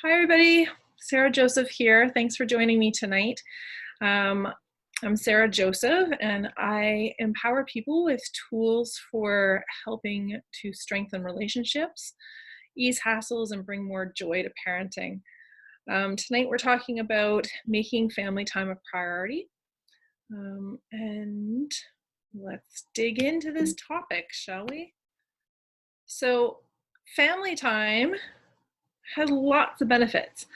Hi, everybody. Sarah Joseph here. Thanks for joining me tonight. I'm Sarah Joseph, and I empower people with tools for helping to strengthen relationships, ease hassles, and bring more joy to parenting. Tonight, we're talking about making family time a priority. And let's dig into this topic, shall we? So, family time has lots of benefits.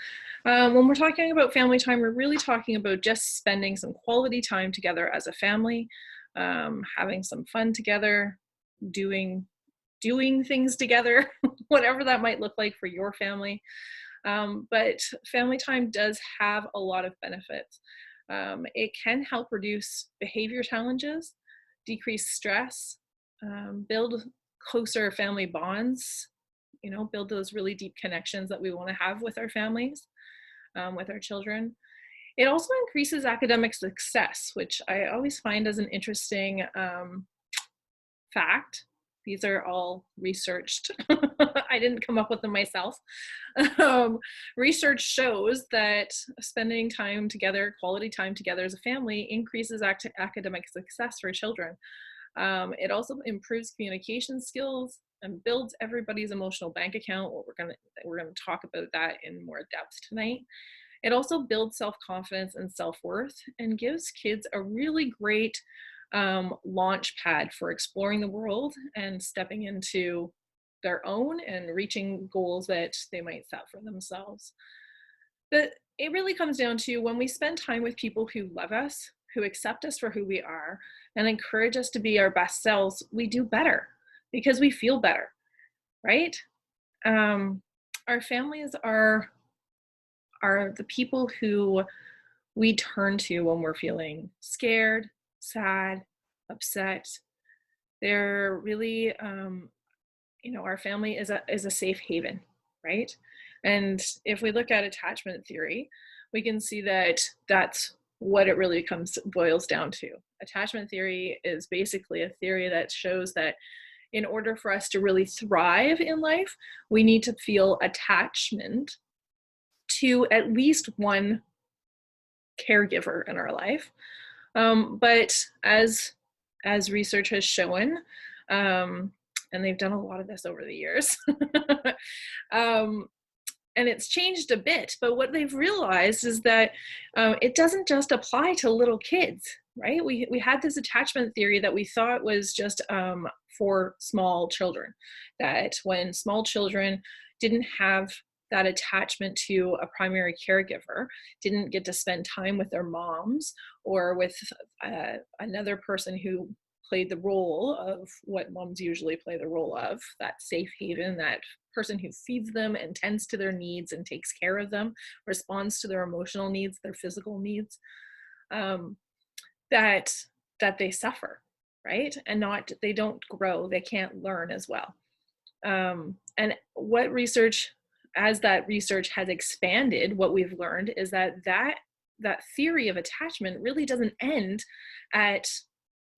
When we're talking about family time, we're really talking about just spending some quality time together as a family, having some fun together, doing things together, whatever that might look like for your family. But family time does have a lot of benefits. It can help reduce behavior challenges, decrease stress, build closer family bonds, build those really deep connections that we want to have with our families, with our children. It also increases academic success, which I always find as an interesting fact. These are all researched. I didn't come up with them myself. Research shows that spending time together, quality time together as a family, increases academic success for children. It also improves communication skills and builds everybody's emotional bank account. We're gonna talk about that in more depth tonight. It also builds self-confidence and self-worth and gives kids a really great launch pad for exploring the world and stepping into their own and reaching goals that they might set for themselves. But it really comes down to when we spend time with people who love us, who accept us for who we are, and encourage us to be our best selves, we do better because we feel better, right? Our families are the people who we turn to when we're feeling scared, sad, upset. They're really, our family is a safe haven, right? And if we look at attachment theory, we can see that that's what it really boils down to. Attachment theory is basically a theory that shows that in order for us to really thrive in life, we need to feel attachment to at least one caregiver in our life. But as research has shown, and they've done a lot of this over the years, and it's changed a bit, but what they've realized is that it doesn't just apply to little kids, right? We had this attachment theory that we thought was just for small children, that when small children didn't have that attachment to a primary caregiver, didn't get to spend time with their moms or with another person who played the role of what moms usually play the role of, that safe haven, that person who feeds them and tends to their needs and takes care of them, responds to their emotional needs, their physical needs, that they suffer, right? And they don't grow, they can't learn as well. And what research, as that research has expanded, what we've learned is that theory of attachment really doesn't end at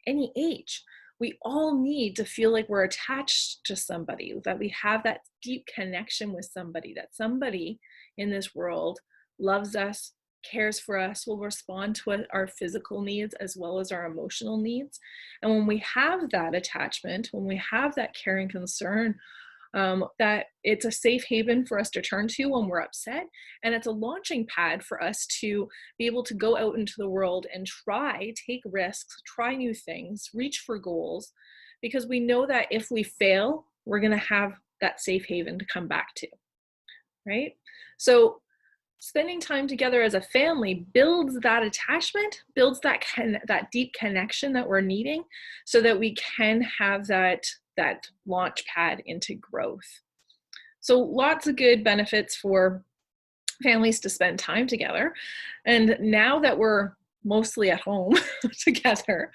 any age. We all need to feel like we're attached to somebody, that we have that deep connection with somebody, that somebody in this world loves us, cares for us, will respond to our physical needs as well as our emotional needs. And when we have that attachment, when we have that care and concern, that it's a safe haven for us to turn to when we're upset, and it's a launching pad for us to be able to go out into the world and take risks, try new things, reach for goals, because we know that if we fail, we're going to have that safe haven to come back to, right? So spending time together as a family builds that attachment, builds that deep connection that we're needing so that we can have that launch pad into growth. So lots of good benefits for families to spend time together. And now that we're mostly at home together,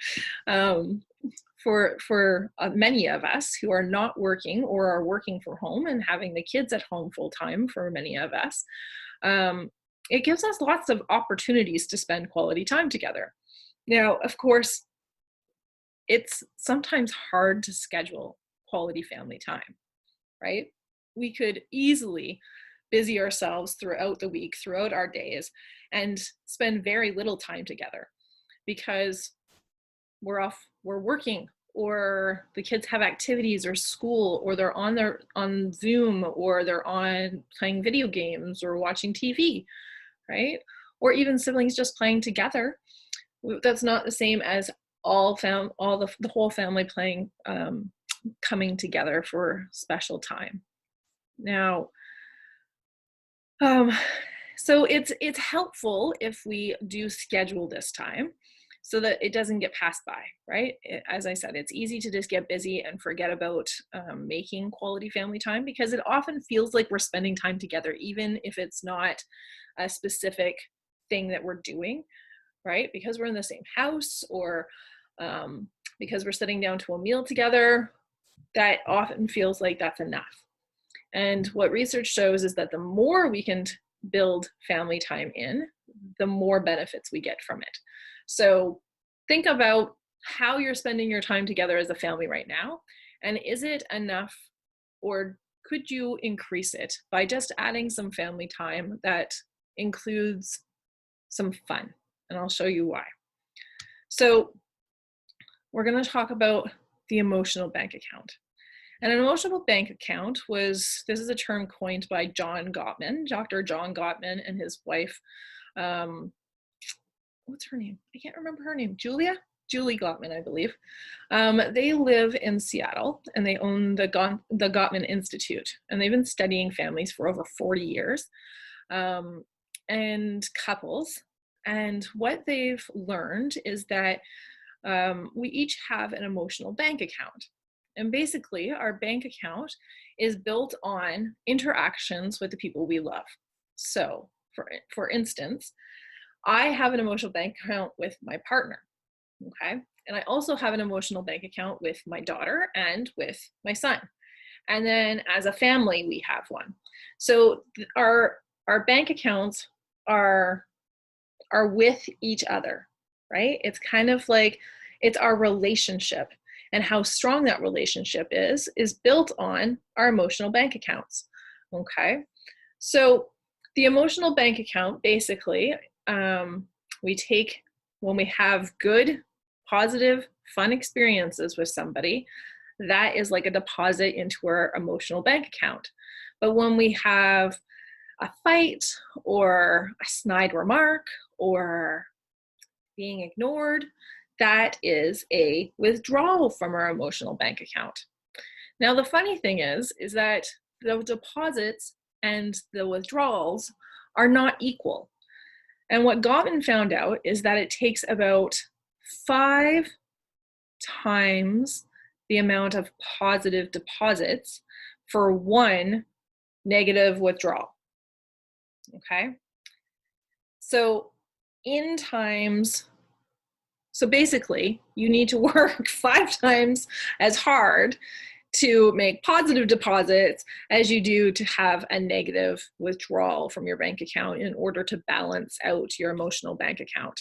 for many of us who are not working or are working from home and having the kids at home full time for many of us, it gives us lots of opportunities to spend quality time together. Now, of course, it's sometimes hard to schedule quality family time, right? We could easily busy ourselves throughout the week, throughout our days, and spend very little time together because we're working, or the kids have activities or school, or they're on Zoom, or they're on playing video games or watching TV, right? Or even siblings just playing together. That's not the same as the whole family playing, coming together for special time. Now, so it's helpful if we do schedule this time so that it doesn't get passed by, right? As I said, it's easy to just get busy and forget about making quality family time, because it often feels like we're spending time together, even if it's not a specific thing that we're doing, right? Because we're in the same house, or because we're sitting down to a meal together, that often feels like that's enough. And what research shows is that the more we can build family time in, the more benefits we get from it. So think about how you're spending your time together as a family right now, and is it enough, or could you increase it by just adding some family time that includes some fun? And I'll show you why. So we're going to talk about the emotional bank account. And an emotional bank account this is a term coined by John Gottman, Dr. John Gottman, and his wife, what's her name? I can't remember her name. Julie Gottman, I believe. They live in Seattle, and they own the Gottman Institute, and they've been studying families for over 40 years, and couples. And what they've learned is that we each have an emotional bank account. And basically, our bank account is built on interactions with the people we love. So, for instance, I have an emotional bank account with my partner, okay? And I also have an emotional bank account with my daughter and with my son. And then as a family, we have one. So our bank accounts are with each other, right? It's kind of like, it's our relationship. And how strong that relationship is built on our emotional bank accounts, okay? So the emotional bank account, basically, we take when we have good, positive, fun experiences with somebody, that is like a deposit into our emotional bank account. But when we have a fight, or a snide remark, or being ignored, that is a withdrawal from our emotional bank account. Now, the funny thing is that the deposits and the withdrawals are not equal. And what Gottman found out is that it takes about 5 times the amount of positive deposits for one negative withdrawal. Okay? So basically, you need to work 5 times as hard to make positive deposits as you do to have a negative withdrawal from your bank account in order to balance out your emotional bank account.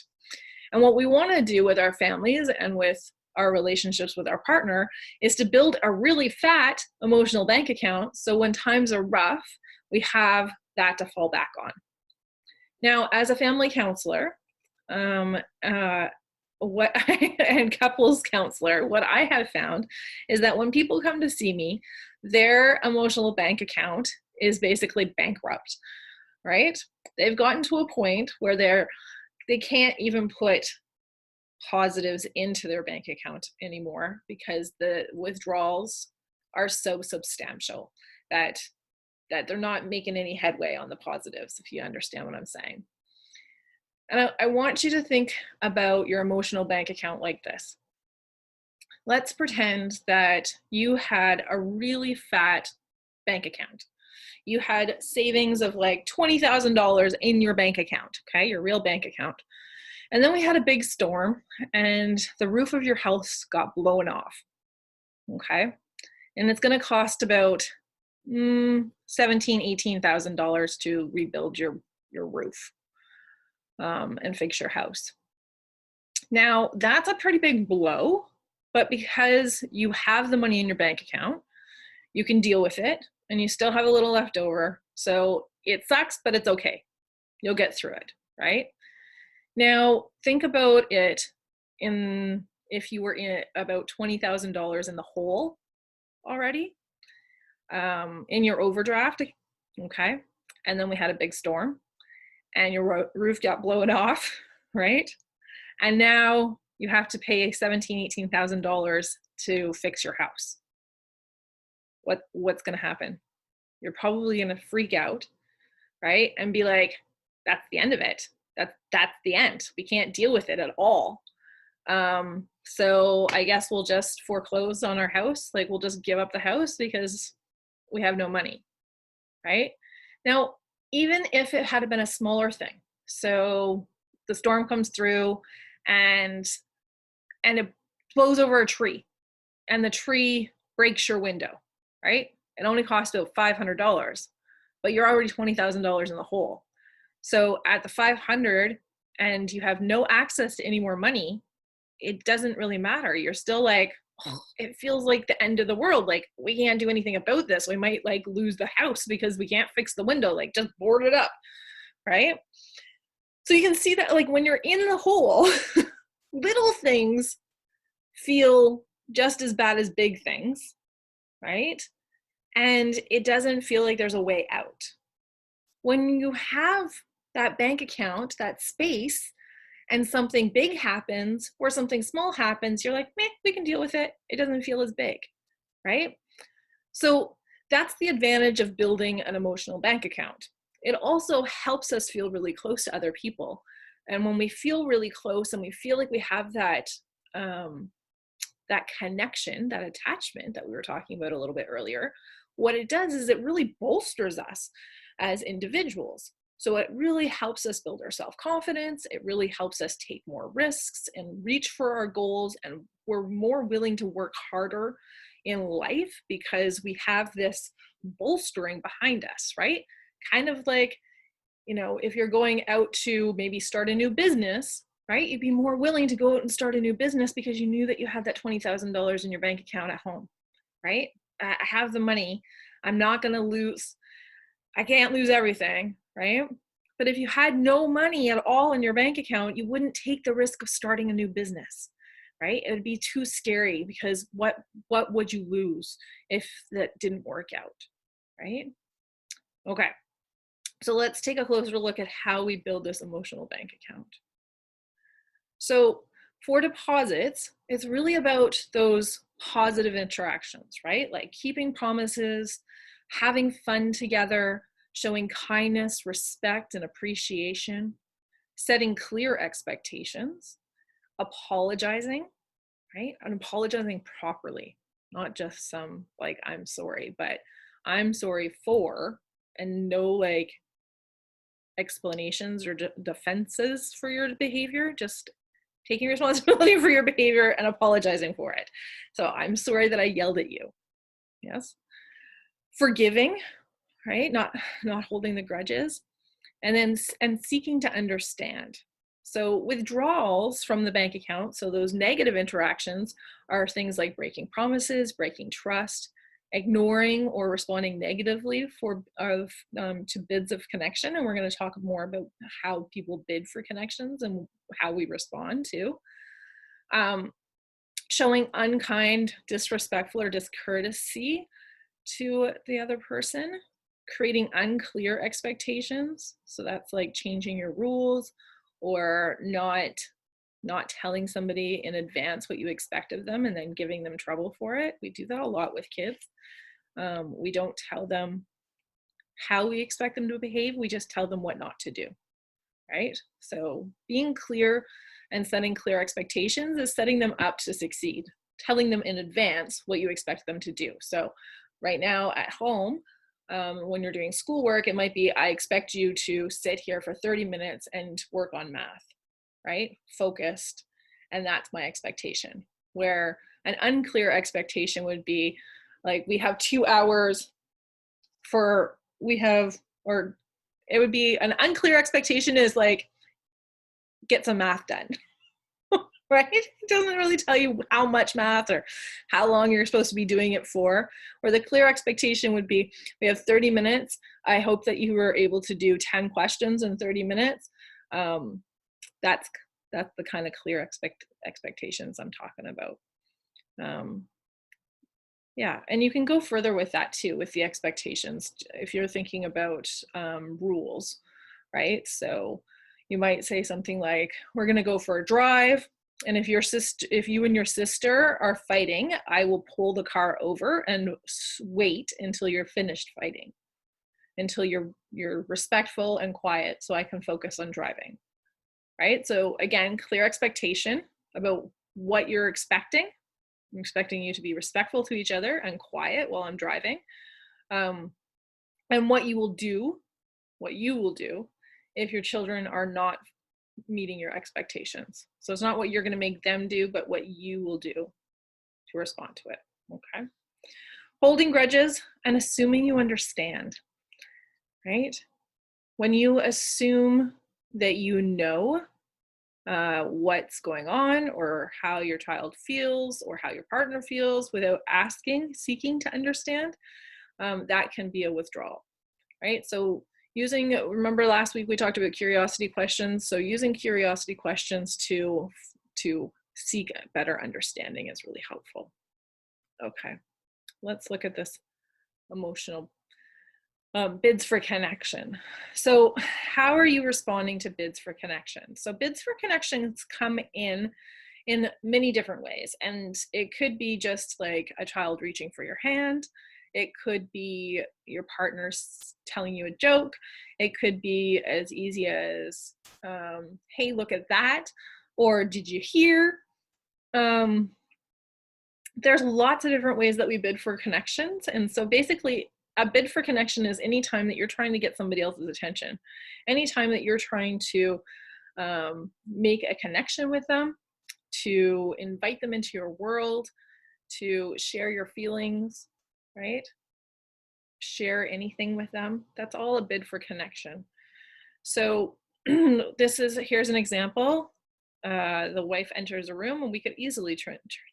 And what we want to do with our families and with our relationships with our partner is to build a really fat emotional bank account, so when times are rough, we have that to fall back on. Now, as a family counselor, and couples counselor, what I have found is that when people come to see me, their emotional bank account is basically bankrupt, right? They've gotten to a point where they can't even put positives into their bank account anymore, because the withdrawals are so substantial that they're not making any headway on the positives, if you understand what I'm saying. And I want you to think about your emotional bank account like this. Let's pretend that you had a really fat bank account. You had savings of like $20,000 in your bank account, okay, your real bank account. And then we had a big storm, and the roof of your house got blown off, okay? And it's gonna cost about $17,000, $18,000 to rebuild your roof and fix your house. Now, that's a pretty big blow, but because you have the money in your bank account, you can deal with it, and you still have a little left over. So it sucks, but it's okay. You'll get through it, right? Now, think about it if you were in about $20,000 in the hole already, in your overdraft, okay? And then we had a big storm and your roof got blown off, right? And now you have to pay $17,000, $18,000 to fix your house. What's gonna happen? You're probably gonna freak out, right? And be like, that's the end of it. That's the end. We can't deal with it at all. So I guess we'll just foreclose on our house. Like, we'll just give up the house because we have no money, right? Now, even if it had been a smaller thing, so the storm comes through and it blows over a tree and the tree breaks your window, right? It only costs about $500, but you're already $20,000 in the hole. So at the 500 and you have no access to any more money, it doesn't really matter. You're still like, oh, it feels like the end of the world. Like, we can't do anything about this. We might like lose the house because we can't fix the window. Like, just board it up, right? So you can see that, like, when you're in the hole, little things feel just as bad as big things, right? And it doesn't feel like there's a way out. When you have that bank account, that space, and something big happens or something small happens, you're like, meh, we can deal with it. It doesn't feel as big, right? So that's the advantage of building an emotional bank account. It also helps us feel really close to other people. And when we feel really close and we feel like we have that, that connection, that attachment that we were talking about a little bit earlier, what it does is it really bolsters us as individuals. So it really helps us build our self-confidence. It really helps us take more risks and reach for our goals. And we're more willing to work harder in life because we have this bolstering behind us, right? Kind of like, you know, if you're going out to maybe start a new business, right? You'd be more willing to go out and start a new business because you knew that you had that $20,000 in your bank account at home, right? I have the money. I'm not going to lose. I can't lose everything, right? But if you had no money at all in your bank account, you wouldn't take the risk of starting a new business, right? It would be too scary because what would you lose if that didn't work out, right? Okay, so let's take a closer look at how we build this emotional bank account. So for deposits, it's really about those positive interactions, right? Like keeping promises, having fun together, showing kindness, respect, and appreciation, setting clear expectations, apologizing, right? And apologizing properly, not just some like, I'm sorry, but I'm sorry for, and no like explanations or defenses for your behavior, just taking responsibility for your behavior and apologizing for it. So I'm sorry that I yelled at you. Yes. Forgiving, right? Not holding the grudges, and then seeking to understand. So withdrawals from the bank account, so those negative interactions are things like breaking promises, breaking trust, ignoring or responding negatively to bids of connection. And we're going to talk more about how people bid for connections and how we respond to. Showing unkind, disrespectful, or discourtesy to the other person, creating unclear expectations. So that's like changing your rules or not telling somebody in advance what you expect of them and then giving them trouble for it. We do that a lot with kids. We don't tell them how we expect them to behave. We just tell them what not to do, right? So being clear and setting clear expectations is setting them up to succeed, telling them in advance what you expect them to do. So right now at home, when you're doing schoolwork, it might be, I expect you to sit here for 30 minutes and work on math, right? Focused. And that's my expectation. Where an unclear expectation would be like, we have 2 hours or it would be an unclear expectation is like, get some math done. right? It doesn't really tell you how much math or how long you're supposed to be doing it for. Or the clear expectation would be, we have 30 minutes. I hope that you were able to do 10 questions in 30 minutes. That's the kind of clear expectations I'm talking about. Yeah, and you can go further with that too, with the expectations. If you're thinking about rules, right? So you might say something like, "We're going to go for a drive, and if you and your sister are fighting, I will pull the car over and wait until you're finished fighting, until you're respectful and quiet, so I can focus on driving." Right? So again, clear expectation about what you're expecting. I'm expecting you to be respectful to each other and quiet while I'm driving. Um, and what you will do if your children are not meeting your expectations. So it's not what you're going to make them do, but what you will do to respond to it. Okay. Holding grudges and assuming you understand, right? When you assume that you know what's going on or how your child feels or how your partner feels without seeking to understand, that can be a withdrawal, right? So remember last week we talked about curiosity questions. So using curiosity questions to seek a better understanding is really helpful. Okay, let's look at this emotional bids for connection. So how are you responding to bids for connection? So bids for connections come in many different ways. And it could be just like a child reaching for your hand. It could be your partner's telling you a joke. It could be as easy as, hey, look at that. Or did you hear? There's lots of different ways that we bid for connections. And so basically, a bid for connection is any time that you're trying to get somebody else's attention, anytime that you're trying to make a connection with them, to invite them into your world, to share your feelings, right? Share anything with them. That's all a bid for connection. So here's an example. The wife enters a room, and we could easily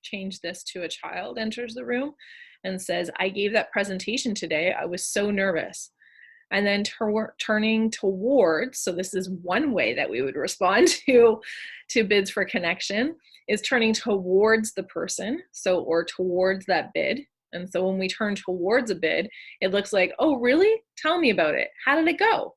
change this to a child enters the room and says, "I gave that presentation today. I was so nervous." And then turning towards, so this is one way that we would respond to bids for connection, is turning towards the person, or towards that bid. And so when we turn towards a bid, it looks like, "Oh, really? Tell me about it. How did it go?"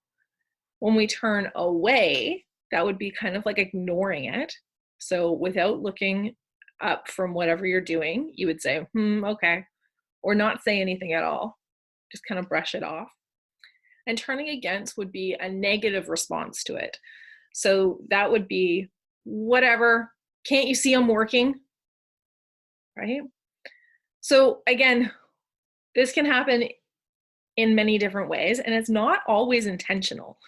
When we turn away, that would be kind of like ignoring it. So without looking up from whatever you're doing, you would say, okay, or not say anything at all. Just kind of brush it off. And turning against would be a negative response to it. So that would be, whatever, can't you see I'm working? Right? So again, this can happen in many different ways, and it's not always intentional.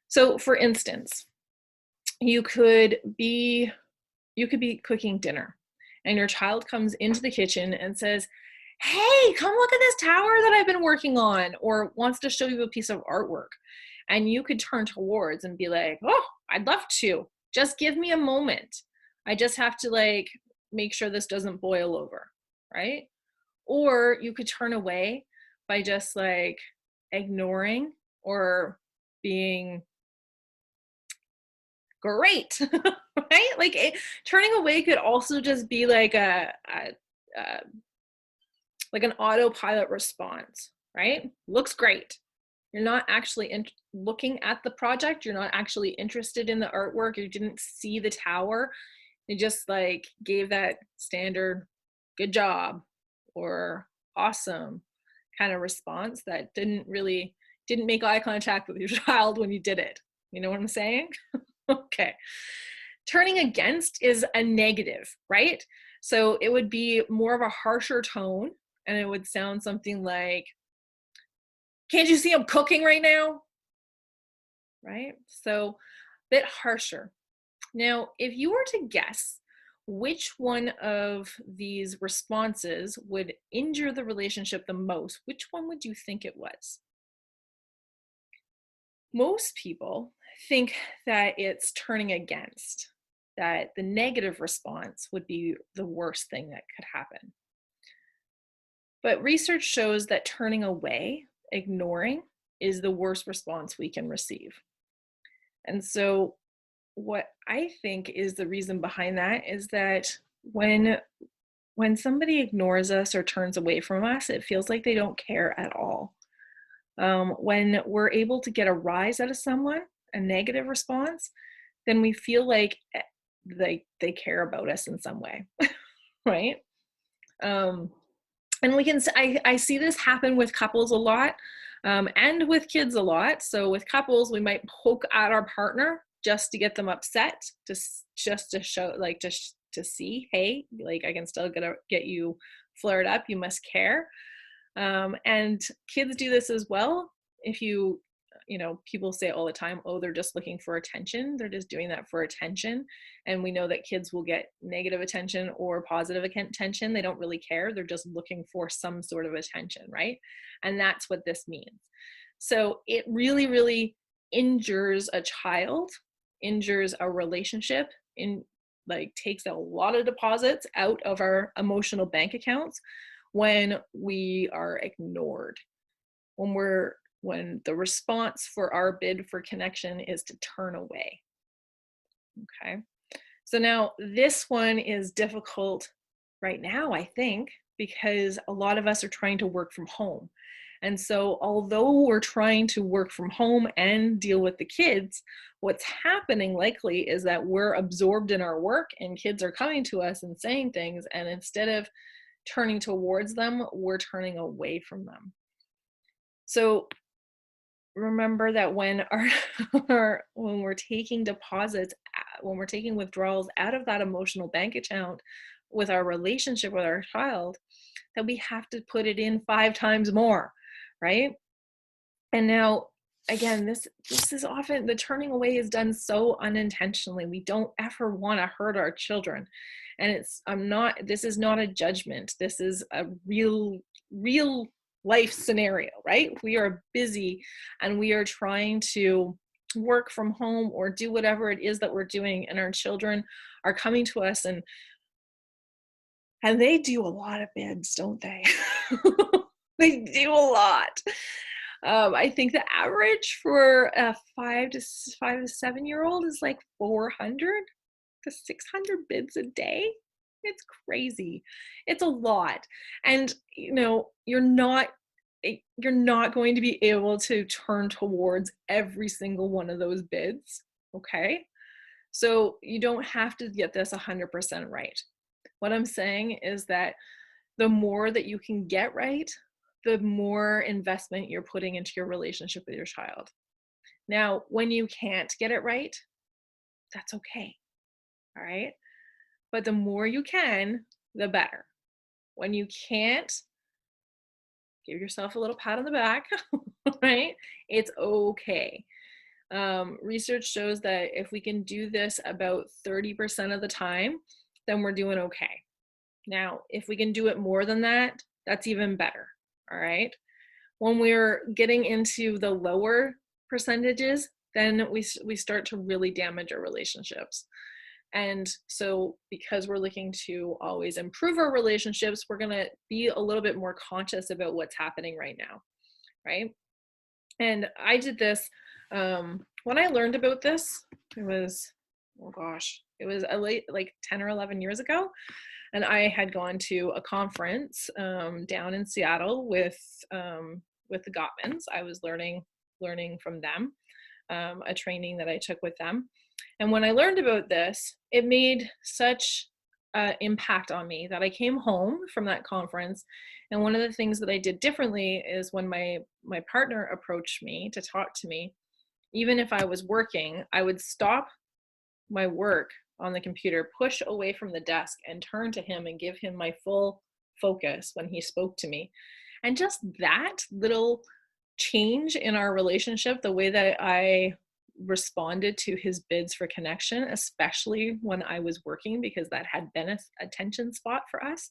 So for instance, you could be cooking dinner, and your child comes into the kitchen and says, "Hey, come look at this tower that I've been working on," or wants to show you a piece of artwork. And you could turn towards and be like, "Oh, I'd love to. Just give me a moment. I just have to make sure this doesn't boil over," right? Or you could turn away by just ignoring or being great, right? Turning away could also just be like an autopilot response, right? Looks great. You're not actually looking at the project. You're not actually interested in the artwork. You didn't see the tower. You just gave that standard "good job" or "awesome" kind of response that didn't make eye contact with your child when you did it. You know what I'm saying? Okay. Turning against is a negative, right? So it would be more of a harsher tone, and it would sound something like, "Can't you see I'm cooking right now?" Right? So a bit harsher. Now, if you were to guess which one of these responses would injure the relationship the most, which one would you think it was? Most people think that it's turning against. that the negative response would be the worst thing that could happen. But research shows that turning away, ignoring, is the worst response we can receive. And so, what I think is the reason behind that is that when somebody ignores us or turns away from us, it feels like they don't care at all. When we're able to get a rise out of someone, a negative response, then we feel like they care about us in some way, right? Um, and I see this happen with couples a lot, and with kids a lot. So with couples, we might poke at our partner just to get them upset, just to show, like, just to see, hey, like, I can still get you flared up. You must care. And kids do this as well. If people say all the time, oh, they're just looking for attention. They're just doing that for attention. And we know that kids will get negative attention or positive attention. They don't really care. They're just looking for some sort of attention, right? And that's what this means. So it really, really injures a child, injures a relationship, takes a lot of deposits out of our emotional bank accounts when we are ignored, when the response for our bid for connection is to turn away. Okay. So now this one is difficult right now, I think, because a lot of us are trying to work from home. And so although we're trying to work from home and deal with the kids, what's happening likely is that we're absorbed in our work and kids are coming to us and saying things. And instead of turning towards them, we're turning away from them. So remember that when when we're taking deposits, when we're taking withdrawals out of that emotional bank account with our relationship with our child, that we have to put it in 5 times more, right? And now, again, this is often, the turning away is done so unintentionally. We don't ever want to hurt our children. And this is not a judgment. This is a real life scenario, right? We are busy and we are trying to work from home or do whatever it is that we're doing. And our children are coming to us and they do a lot of bids, don't they? They do a lot. I think the average for a 5 to 7-year-old is like 400 to 600 bids a day. It's crazy. It's a lot. And you're not going to be able to turn towards every single one of those bids, okay? So you don't have to get this 100% right. What I'm saying is that the more that you can get right, the more investment you're putting into your relationship with your child. Now, when you can't get it right, that's okay. All right. But the more you can, the better. When you can't, give yourself a little pat on the back, right? It's okay. Research shows that if we can do this about 30% of the time, then we're doing okay. Now, if we can do it more than that, that's even better. All right. When we're getting into the lower percentages, then we start to really damage our relationships. And so because we're looking to always improve our relationships, we're going to be a little bit more conscious about what's happening right now, right? And I did this, when I learned about this, it was, it was like 10 or 11 years ago. And I had gone to a conference down in Seattle with the Gottmans. I was learning from them, a training that I took with them. And when I learned about this, it made such an impact on me that I came home from that conference. And one of the things that I did differently is when my partner approached me to talk to me, even if I was working, I would stop my work on the computer, push away from the desk and turn to him and give him my full focus when he spoke to me. And just that little change in our relationship, the way that I responded to his bids for connection, especially when I was working, because that had been a attention spot for us,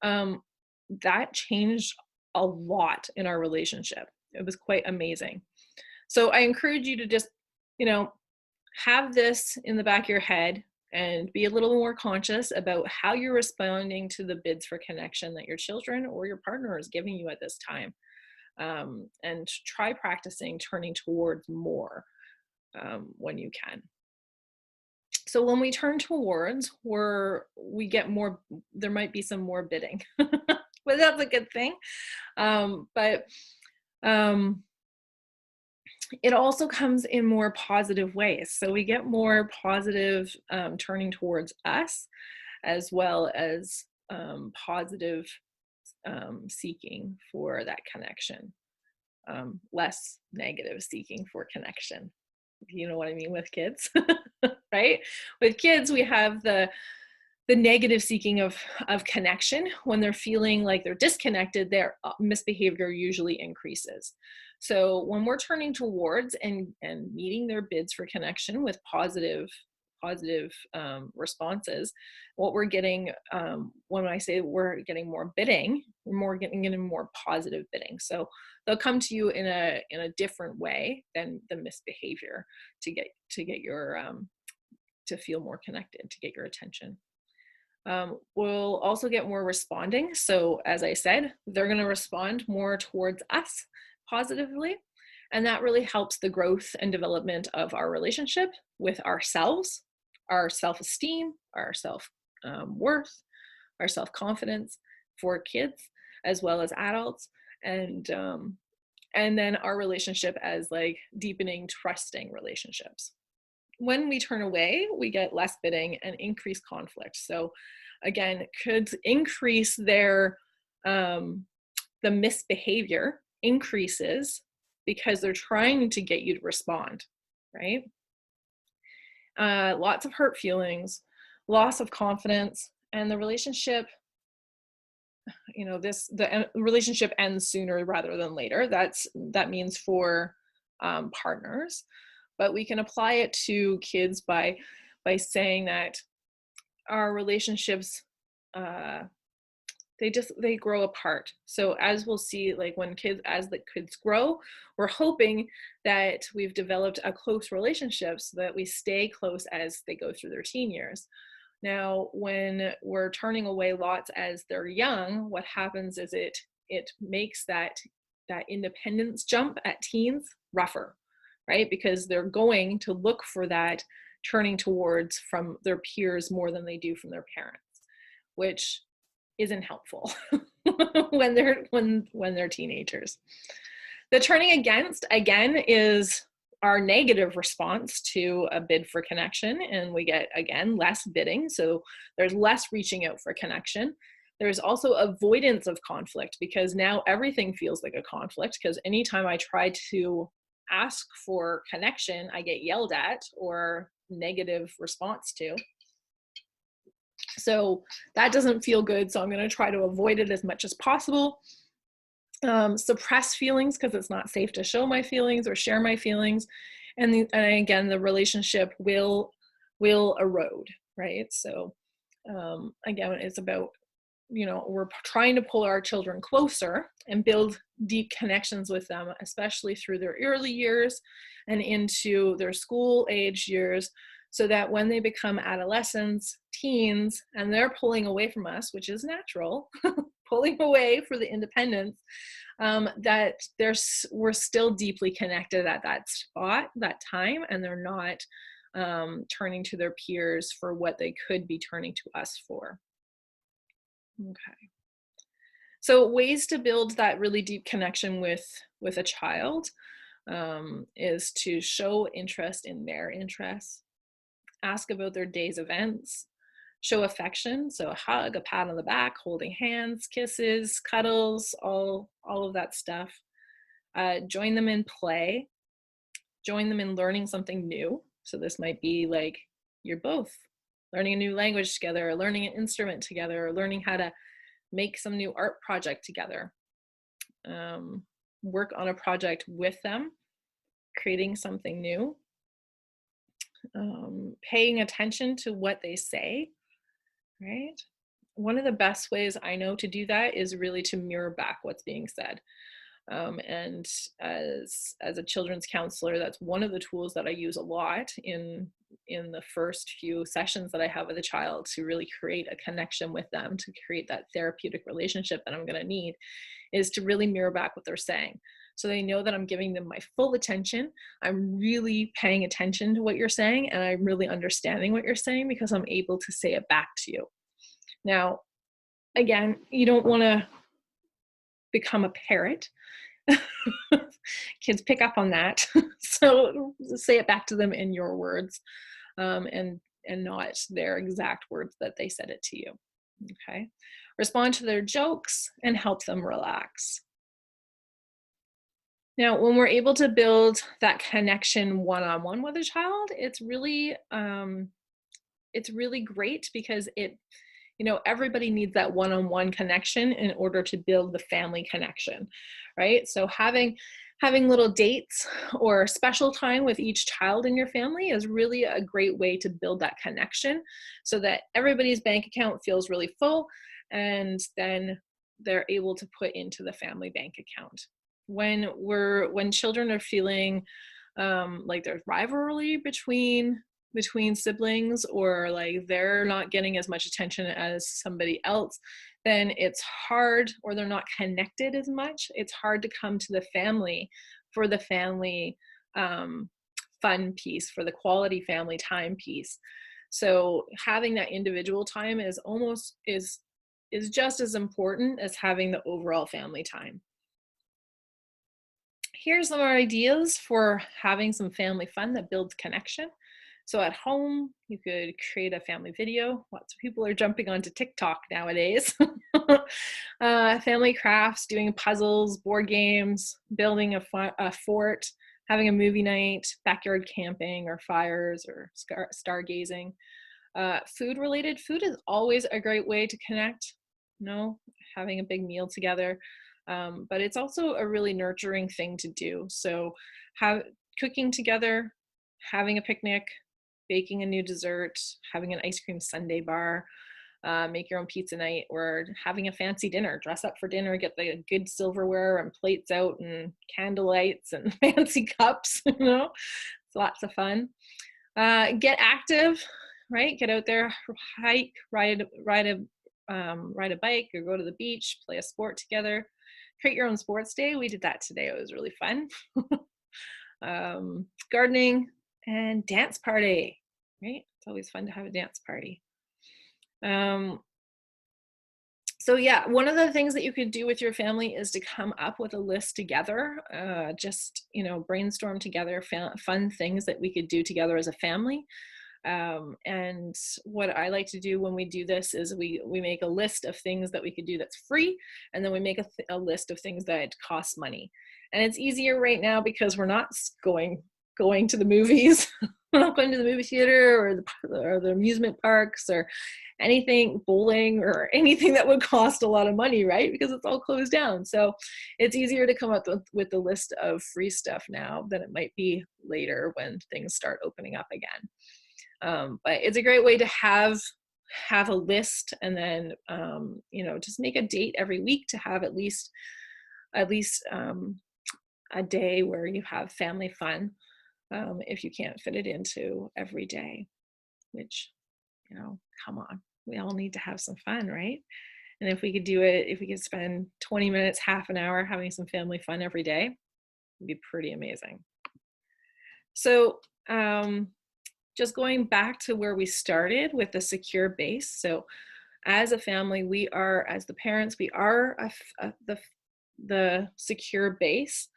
that changed a lot in our relationship. It was quite amazing. So I encourage you to just, have this in the back of your head and be a little more conscious about how you're responding to the bids for connection that your children or your partner is giving you at this time. And try practicing turning towards more when you can. So when we turn towards, we get more, there might be some more bidding, but that's a good thing. But it also comes in more positive ways. So we get more positive turning towards us, as well as positive seeking for that connection, less negative seeking for connection. You know what I mean with kids, right? With kids, we have the negative seeking of connection. When they're feeling like they're disconnected, their misbehavior usually increases. So when we're turning towards and meeting their bids for connection with positive responses, what we're getting, when I say we're getting more bidding, we're getting more positive bidding. So they'll come to you in a different way than the misbehavior to get your to feel more connected, to get your attention. We'll also get more responding. So as I said, they're going to respond more towards us positively. And that really helps the growth and development of our relationship with ourselves, our self-esteem, our self-worth, our self-confidence for kids as well as adults. And then our relationship as like deepening, trusting relationships. When we turn away, we get less bidding and increased conflict. So again, could increase their, the misbehavior increases because they're trying to get you to respond, right? Lots of hurt feelings, loss of confidence, and the relationship, the relationship ends sooner rather than later. That means for partners. But we can apply it to kids by saying that our relationships, they grow apart. So as we'll see, like as the kids grow, we're hoping that we've developed a close relationship so that we stay close as they go through their teen years. Now, when we're turning away lots as they're young, what happens is it makes that independence jump at teens rougher, right? Because they're going to look for that turning towards from their peers more than they do from their parents, which isn't helpful when they're teenagers. The turning against, again, is our negative response to a bid for connection, and we get, again, less bidding. So there's less reaching out for connection. There's also avoidance of conflict, because now everything feels like a conflict, because anytime I try to ask for connection, I get yelled at or negative response to. So that doesn't feel good. So I'm going to try to avoid it as much as possible. Suppress feelings because it's not safe to show my feelings or share my feelings. And again, the relationship will erode, right? So again, it's about, we're trying to pull our children closer and build deep connections with them, especially through their early years and into their school age years, so that when they become adolescents, teens, and they're pulling away from us, which is natural, pulling away for the independence, that we're still deeply connected at that spot, that time, and they're not turning to their peers for what they could be turning to us for. Okay. So ways to build that really deep connection with a child is to show interest in their interests, ask about their day's events, show affection, so a hug, a pat on the back, holding hands, kisses, cuddles, all of that stuff. Join them in play, join them in learning something new. So this might be like you're both learning a new language together, or learning an instrument together, or learning how to make some new art project together. Work on a project with them, creating something new. Paying attention to what they say, right? One of the best ways I know to do that is really to mirror back what's being said. And as a children's counselor, that's one of the tools that I use a lot in in the first few sessions that I have with a child to really create a connection with them, to create that therapeutic relationship that I'm going to need, is to really mirror back what they're saying. So they know that I'm giving them my full attention. I'm really paying attention to what you're saying, and I'm really understanding what you're saying because I'm able to say it back to you. Now, again, you don't want to become a parrot. Kids pick up on that. So say it back to them in your words, and not their exact words that they said it to you. Okay. Respond to their jokes and help them relax. Now, when we're able to build that connection one-on-one with a child, it's really great because everybody needs that one-on-one connection in order to build the family connection, right? So having little dates or special time with each child in your family is really a great way to build that connection so that everybody's bank account feels really full, and then they're able to put into the family bank account. When children are feeling like there's rivalry between siblings, or like they're not getting as much attention as somebody else, then it's hard, or they're not connected as much. It's hard to come to the family for the family fun piece, for the quality family time piece. So having that individual time is just as important as having the overall family time. Here's some ideas for having some family fun that builds connection. So at home, you could create a family video. Lots of people are jumping onto TikTok nowadays. Family crafts, doing puzzles, board games, building a fort, having a movie night, backyard camping or fires or stargazing. Food is always a great way to connect, having a big meal together. But it's also a really nurturing thing to do. So cooking together, having a picnic, baking a new dessert, having an ice cream sundae bar, make your own pizza night, or having a fancy dinner, dress up for dinner, get the good silverware and plates out and candle lights and fancy cups, it's lots of fun. Get active, right? Get out there, hike, ride a bike, or go to the beach, play a sport together. Create your own sports day. We did that today. It was really fun. Gardening and dance party, right? It's always fun to have a dance party. So yeah, one of the things that you could do with your family is to come up with a list together, just, brainstorm together fun things that we could do together as a family. And what I like to do when we do this is we make a list of things that we could do that's free, and then we make a list of things that cost money. And it's easier right now because we're not going to the movies. We're not going to the movie theater or the amusement parks or anything, bowling or anything that would cost a lot of money, right? Because it's all closed down. So it's easier to come up with the list of free stuff now than it might be later when things start opening up again. But it's a great way to have a list, and then just make a date every week to have at least a day where you have family fun, if you can't fit it into every day, which, come on, we all need to have some fun, right? And if we could spend 20 minutes, half an hour having some family fun every day, it'd be pretty amazing. So just going back to where we started with the secure base. So as a family, as the parents, we are the secure base.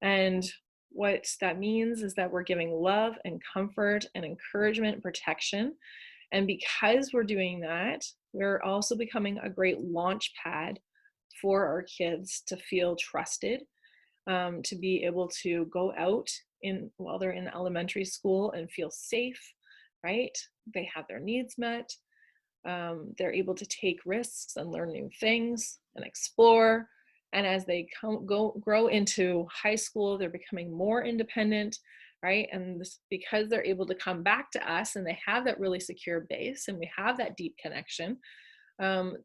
And what that means is that we're giving love and comfort and encouragement and protection. And because we're doing that, we're also becoming a great launch pad for our kids to feel trusted, to be able to go out while they're in elementary school and feel safe, right? They have their needs met. They're able to take risks and learn new things and explore. And as they grow into high school, they're becoming more independent, right? And because they're able to come back to us and they have that really secure base and we have that deep connection,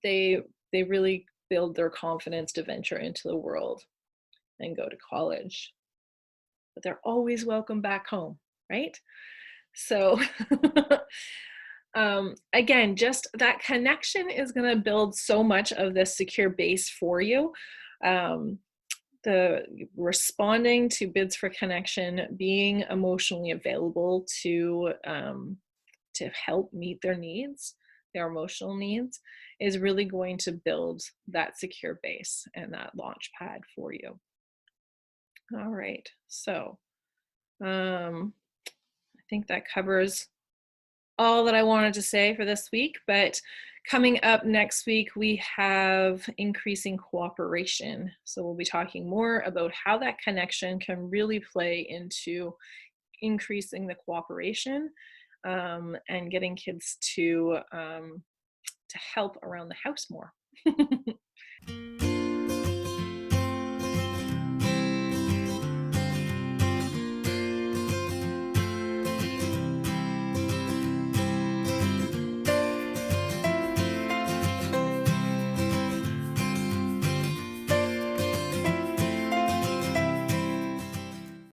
they really build their confidence to venture into the world and go to college. But they're always welcome back home, right? So again, just that connection is going to build so much of this secure base for you. Um, the responding to bids for connection, being emotionally available to help meet their needs, their emotional needs, is really going to build that secure base and that launch pad for you. All right, so I think that covers all that I wanted to say for this week, but coming up next week, we have increasing cooperation. So we'll be talking more about how that connection can really play into increasing the cooperation, and getting kids to help around the house more.